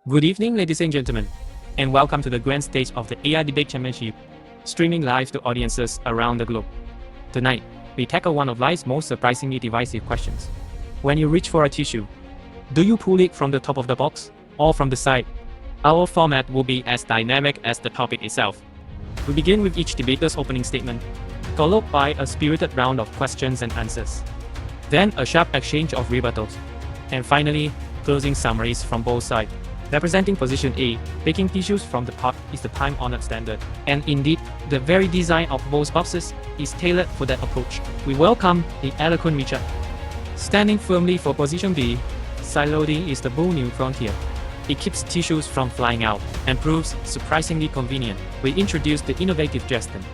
Good evening, ladies and gentlemen, and welcome to the grand stage of the AI Debate Championship, streaming live to audiences around the globe. Tonight, we tackle one of life's most surprisingly divisive questions. When you reach for a tissue, do you pull it from the top of the box or from the side? Our format will be as dynamic as the topic itself. We begin with each debater's opening statement, followed by a spirited round of questions and answers. Then a sharp exchange of rebuttals, and finally, closing summaries from both sides. Representing position A, taking tissues from the pot is the time-honored standard. And indeed, the very design of both boxes is tailored for that approach. We welcome the eloquent Richard. Standing firmly for position B, side-loading is the bold new frontier. It keeps tissues from flying out and proves surprisingly convenient. We introduce the innovative Justin.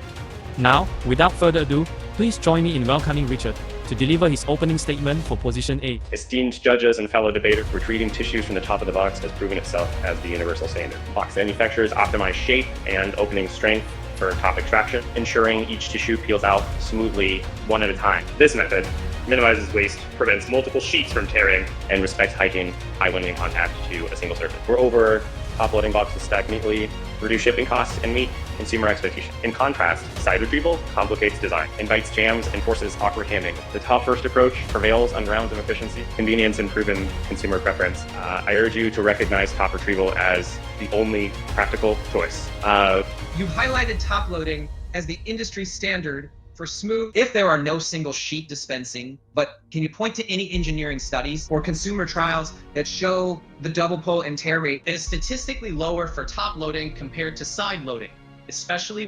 Now, without further ado, please join me in welcoming Richard to deliver his opening statement for position A. Esteemed judges and fellow debaters, retrieving tissues from the top of the box has proven itself as the universal standard. Box manufacturers optimize shape and opening strength for top extraction, ensuring each tissue peels out smoothly one at a time. This method minimizes waste, prevents multiple sheets from tearing, and respects hygiene by limiting contact to a single surface. Moreover, top-loading boxes stack neatly, reduce shipping costs, and meet consumer expectations. In contrast, side retrieval complicates design, invites jams, and forces awkward handling. The top-first approach prevails on grounds of efficiency, convenience, and proven consumer preference. I urge you to recognize top retrieval as the only practical choice. You've highlighted top-loading as the industry standard for smooth if there are no single sheet dispensing, but can you point to any engineering studies or consumer trials that show the double pull and tear rate is statistically lower for top loading compared to side loading, especially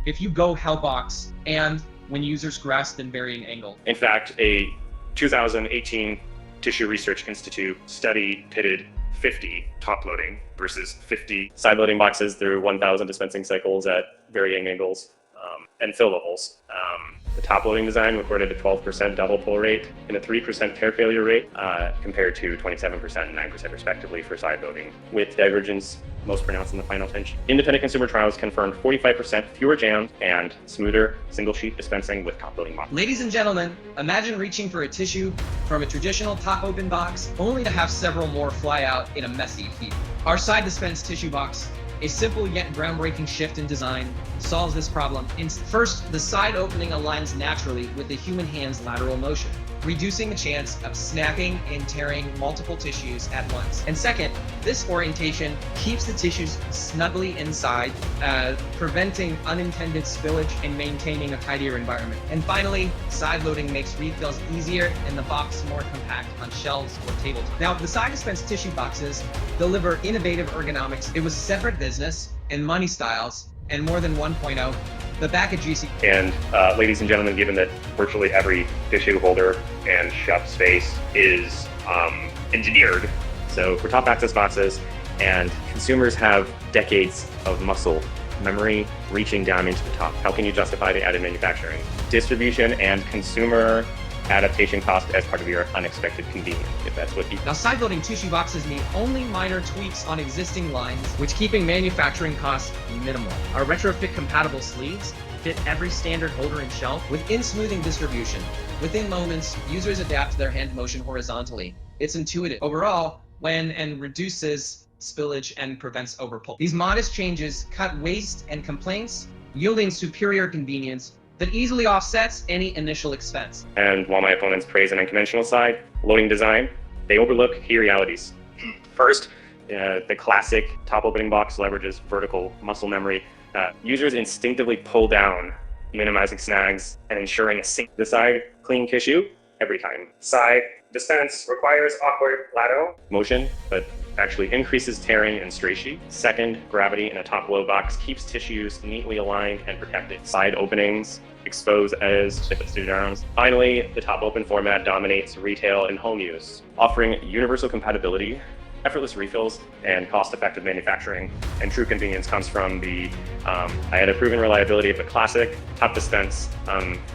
if you go hellbox and when users grasp in varying angles? In fact, a 2018 Tissue Research Institute study pitted 50 top loading versus 50 side loading boxes through 1,000 dispensing cycles at varying angles and fill levels. The top loading design recorded a 12% double pull rate and a 3% tear failure rate compared to 27% and 9% respectively for side loading, with divergence most pronounced in the final pinch. Independent consumer trials confirmed 45% fewer jams and smoother single sheet dispensing with top loading boxes. Ladies and gentlemen, imagine reaching for a tissue from a traditional top open box only to have several more fly out in a messy heap. Our side dispense tissue box, a simple yet groundbreaking shift in design, solves this problem. First, the side opening aligns naturally with the human hand's lateral motion, reducing the chance of snapping and tearing multiple tissues at once. And second, this orientation keeps the tissues snugly inside, preventing unintended spillage and maintaining a tidier environment. And finally, side loading makes refills easier and the box more compact on shelves or tabletops. Now, the side dispense tissue boxes deliver innovative ergonomics. It was a separate business and money styles, and more than 1.0. The back of GC. And ladies and gentlemen, given that virtually every tissue holder and shelf space is engineered, so for top access boxes, and consumers have decades of muscle memory reaching down into the top, how can you justify the added manufacturing, distribution, and consumer adaptation cost as part of your unexpected convenience, if that's what you... Now, side-loading tissue boxes need only minor tweaks on existing lines, which keeping manufacturing costs minimal. Our retrofit-compatible sleeves fit every standard holder and shelf within smoothing distribution. Within moments, users adapt their hand motion horizontally. It's intuitive. Overall, and reduces spillage and prevents overpull. These modest changes cut waste and complaints, yielding superior convenience that easily offsets any initial expense. And while my opponents praise an unconventional side, loading design, they overlook key realities. First, the classic top opening box leverages vertical muscle memory. Users instinctively pull down, minimizing snags and ensuring a the side clean tissue every time. Side dispense requires awkward lateral motion, but actually increases tearing and stray sheet. Second, gravity in a top-load box keeps tissues neatly aligned and protected. Side openings expose as if it's downs. Finally, the top open format dominates retail and home use, offering universal compatibility, effortless refills, and cost-effective manufacturing. And true convenience comes from the I had a proven reliability of the classic top dispense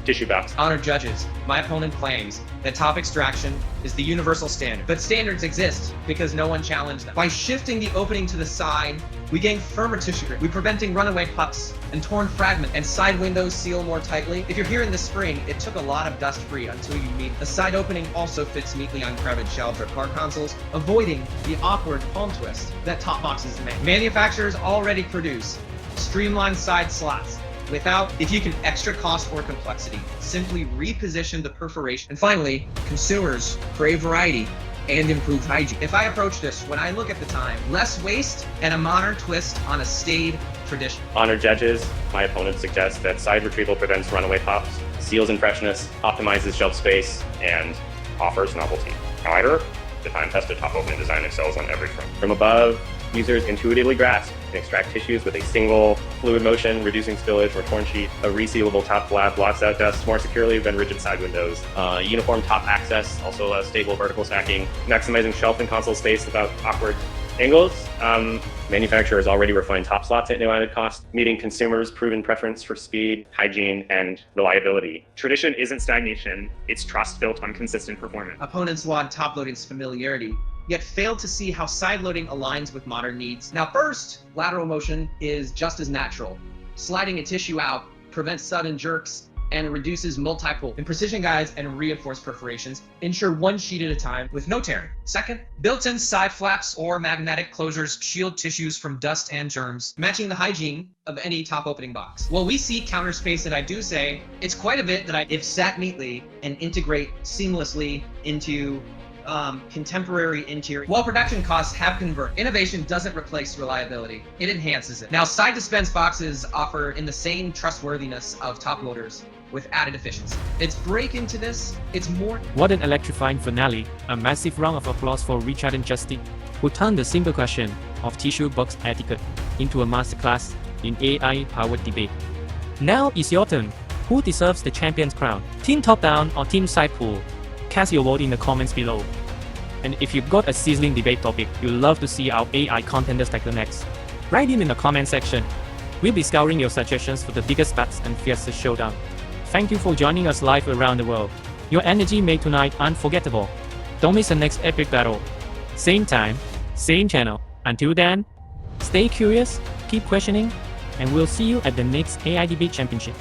tissue box. Honored judges, my opponent claims that top extraction is the universal standard. But standards exist because no one challenged them. By shifting the opening to the side, we gain firmer tissue grip. We're preventing runaway pucks and torn fragments, and side windows seal more tightly. If you're here in the spring, it took a lot of dust free until you meet. The side opening also fits neatly on crowded shelves or car consoles, avoiding the awkward palm twist that top boxes make. Manufacturers already produce streamlined side slots without, if you can, extra cost or complexity. Simply reposition the perforation. And finally, consumers crave variety and improved hygiene. If I approach this when I look at the time, less waste and a modern twist on a staid tradition. Honored judges, my opponents suggest that side retrieval prevents runaway pops, seals in freshness, optimizes shelf space, and offers novelty. However, the time-tested top opening design excels on every front. From above, users intuitively grasp and extract tissues with a single fluid motion, reducing spillage or torn sheet. A resealable top flap blocks out dust more securely than rigid side windows. Uniform top access, also stable vertical stacking, maximizing shelf and console space without awkward angles. Manufacturers already refined top slots at no added cost, meeting consumers' proven preference for speed, hygiene, and reliability. Tradition isn't stagnation, it's trust built on consistent performance. Opponents laud top loading's familiarity, yet fail to see how side loading aligns with modern needs. Now first, lateral motion is just as natural. Sliding a tissue out prevents sudden jerks and reduces multi-pull. And precision guides and reinforced perforations ensure one sheet at a time with no tearing. Second, built-in side flaps or magnetic closures shield tissues from dust and germs, matching the hygiene of any top opening box. While we see counter space that I do say, it's quite a bit that if sat neatly and integrate seamlessly into contemporary interior. While production costs have converged, innovation doesn't replace reliability, it enhances it. Now, side dispense boxes offer in the same trustworthiness of top loaders with added efficiency. It's break into this, it's more. What an electrifying finale. A massive round of applause for Richard and Justin, who turned the simple question of tissue box etiquette into a masterclass in AI-powered debate. Now it's your turn. Who deserves the champion's crown? Team top-down or team side-pull? Cast your vote in the comments below. And if you've got a sizzling debate topic you'd love to see our AI contenders tackle next, write in the comment section. We'll be scouring your suggestions for the biggest bets and fiercest showdown. Thank you for joining us live around the world. Your energy made tonight unforgettable. Don't miss the next epic battle. Same time, same channel. Until then, stay curious, keep questioning, and we'll see you at the next AI Debate Championship.